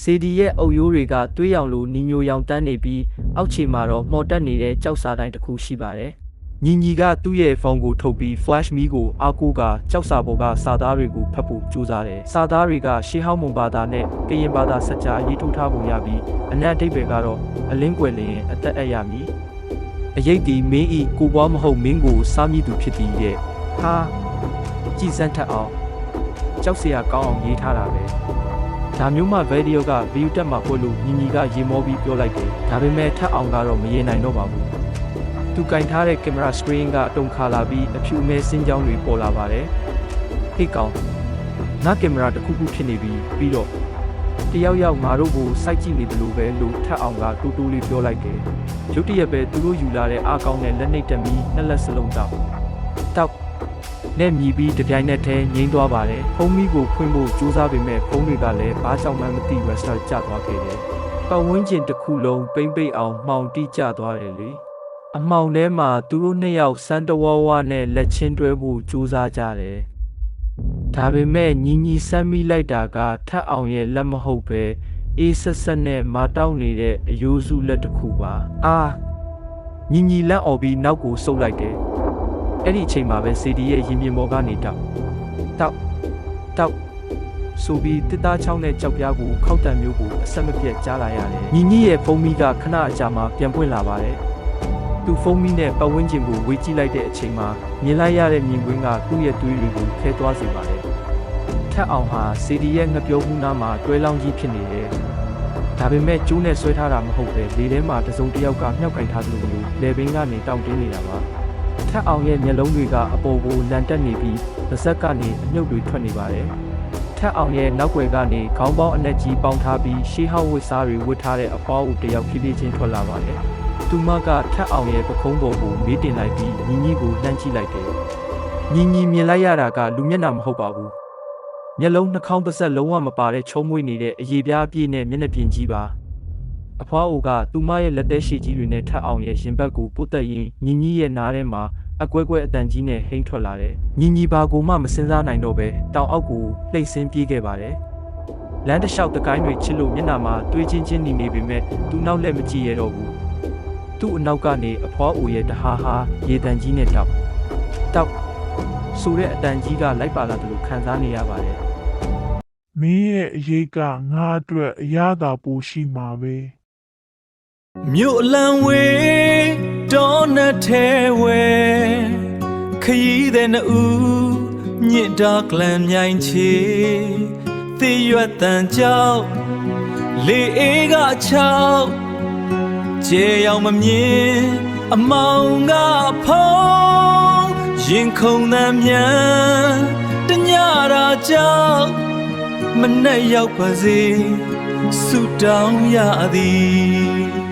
စေဒီရဲ့အုပ်ရိုးတွေကသွေးရောင်လိုနီညိုရောင်တန်းနေပြီးအောက်ခြေမှာတော့မှော်တက်နေတဲ့ကြောက်စာတိုင်းတစ်ခုရှိပါတယ်။ညီညီကသူ့ရဲ့ဖုန်းကိုထုတ်ပြီး flash me ကိုအားကိုးကကြောက်စာပေါ်ကစာသားတွေကိုဖတ်ဖို့ကြိုးစားတယ်။စာသားတွေကရှေးဟောင်းမွန်ဘာသာနဲ့ကရင်ဘာသာစကြာရေးထိုးထားပုံရပြီးအနက်အဓိပ္ပာယ်ကတော့အလင်းကွယ်လျင်အသက်အပ်ရမည်။အရေးဒီမင်းဤကိုပွားမဟုတ်မင်းကိုစားမိသူဖြစ်သည်ရဲ့။ဟာကြည်စမ်းထက်အောင်ကြောက်စရာကောင်းအောင်ရေးထားတာပဲ။ဒါမျိုးမှဗီဒီယိုက view တက်မှာပို့လို့ညီညီကရေမောပြီးပြောလိုက်တယ်။ဒါပေမဲ့ထပ်အောင်ကတော့မရေနိုင်တော့ပါဘူး။သူကင်ထားတဲ့ကင်မရာ screen ကအတုံခါလာပြီးအဖြူမဲစင်းကြောင်းတွေပေါ်လာပါတယ်။ဟေ့ကောင်ငါကင်မရာတစ်ခုခုဖြစ်နေပြီးတော့တယောက်ယောက်ငါတို့ကိုစိုက်ကြည့်နေတယ်လို့ပဲလို့ထပ်အောင်ကတူတူလေးပြောလိုက်တယ်။ရုတ်တရက်ပဲသူတို့ယူလာတဲ့အားကောင်းတဲ့လက်နှိပ်တက်ပြီးနှစ်လက်စလုံးတောက်နဲ့မြည်ပြီးတပြိုင်နက်တည်းငိမ့်သွားပါတယ်။ဖုန်းမီးကိုဖွင့်ဖို့ကြိုးစားပေမဲ့ဖုန်းတွေကလည်းဘာကြောင့်မှမသိ restart ကျသွားခဲ့တယ်။ပတ်ဝန်းကျင်တစ်ခုလုံးပိမ့်ပိတ်အောင်မှောင်တိကျသွားတယ်လေ။အမှောင်ထဲမှာသူတို့နှစ်ယောက်စမ်းတဝဝနဲ့လက်ချင်းတွဲဖို့ကြိုးစားကြတယ်။ဒါပေမဲ့ညီညီစမ်းမိလိုက်တာကထပ်အောင်ရဲ့လက်မဟုတ်ပဲအေးဆက်ဆက်နဲ့မာတောက်နေတဲ့အယိုးစုလက်တစ်ခုပါ။အာညီညီလက်អော်ပြီးနောက်ကိုဆုပ်လိုက်တယ်။အဲ့ဒီအချိန်မှာပဲစေဒီရဲ့ရင်ပြင်ပေါ်ကနေတောက်ဆိုပြီးတစ်သားချောင်းနဲ့ကြောက်ပြားကိုခောက်တံမျိုးကိုအဆက်မပြတ်ကြားလာရတယ်။ညီညီရဲ့ဖုန်းမီးကခဏအကြာမှပြန်ပွင့်လာပါတယ်။သူဖုန်းမီးနဲ့ပတ်ဝန်းကျင်ကိုဝေကြည့်လိုက်တဲ့အချိန်မှာမြင်လိုက်ရတဲ့မြင်ကွင်းကသူ့ရဲ့သွေးတွေကိုခဲသွားစေပါတယ်။ထက်အောင်ဟာစေဒီရဲ့ငပြောမှုနားမှာတွဲလောင်းကြီးဖြစ်နေတယ်။ဒါပေမဲ့ကျိုးနဲ့ဆွဲထားတာမဟုတ်ပဲလေထဲမှာတစုံတစ်ယောက်ကမြှောက်ကင်ထားသလိုလေပင်ကနေတောင့်တင်းနေတာပါ။ထက်အောင်ရဲ့မျက်လုံးတွေကအပေါ်ကိုလန်တက်နေပြီးပါးစပ်ကနေအမြုပ်တွေထွက်နေပါတယ်။ထက်အောင်ရဲ့နောက်ွယ်ကနေခေါင်းပေါင်းအနက်ကြီးပေါင်းထားပြီးရှေးဟောင်းဝတ်စားတွေဝတ်ထားတဲ့အဖွားဦးတစ်ယောက်ဖြည်းဖြည်းချင်းထွက်လာပါတယ်။သူမကထက်အောင်ရဲ့ပခုံးပေါ်ကိုမေးတင်လိုက်ပြီးညီညီကိုလှမ်းကြည့်လိုက်တယ်။ညီညီမြင်လိုက်ရတာကလူမျက်နှာမဟုတ်ပါဘူး။မျက်လုံးနှာခေါင်းပါးစပ်လုံးဝမပါတဲ့ချုံးမွေးနေတဲ့အရေပြားပြည့်နဲ့မျက်နှာပြင်ကြီးပါ။အဖွားဦးကသူမရဲ့လက်သေးရှည်ကြီးတွေနဲ့ထက်အောင်ရဲ့ရင်ဘတ်ကိုပုတ်တက်ရင်းညီညီရဲ့နားထဲမှာအကွဲကွဲအတန်ကြီးနဲ့ဟိန်းထွက်လာတယ်။ညီညီဘာကိုမှမစင်စားနိုင်တော့ပဲတောင်အောက်ကိုလှိမ့်ဆင်းပြေးခဲ့ပါတယ်။လမ်းတစ်လျှောက်တကိုင်းတွေချစ်လို့မျက်နှာမှာတွေးချင်းချင်းနေပေမဲ့သူနောက်လက်မကြည့်ရတော့ဘူး။သူ့အနောက်ကနေအဖွားအိုရဲ့တဟာဟာရေတန်ကြီးနဲ့တောက်ဆိုတဲ့အတန်ကြီးကလိုက်ပါလာတယ်လို့ခံစားနေရပါတယ်။မင်းရဲ့အရေးကငါအတွက်အရသာပိုရှိမှာပဲ။မြို့လန်ဝေးတောနဲ့ထဲဝဲခရီးတဲ့နှူးညစ်တာကလန်မြိုင်ချေသေရွက်တန်ကြောက်လေအေးကချောက်ကျေရောက်မမြင်အမောင်ကဖုံးရင်ခုန်သမ်းမြန်တညရာကြောက်မနဲ့ရောက်ပါစေဆူတောင်းရသည်